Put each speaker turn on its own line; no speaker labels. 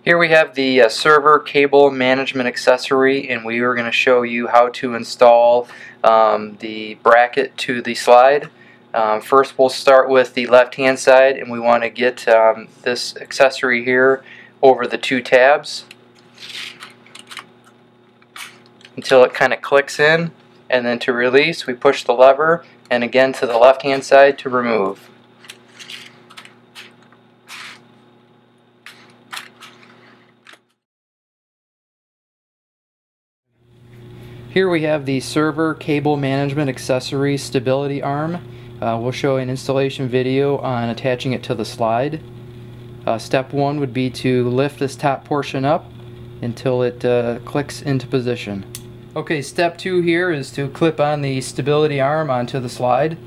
Here we have the server cable management accessory, and we are going to show you how to install the bracket to the slide. First we'll start with the left hand side, and we want to get this accessory here over the two tabs until it kind of clicks in, and then to release we push the lever, and again to the left hand side to remove. Here we have the server cable management accessory stability arm. We'll show an installation video on attaching it to the slide. Step one would be to lift this top portion up until it clicks into position. Okay, step two here is to clip on the stability arm onto the slide.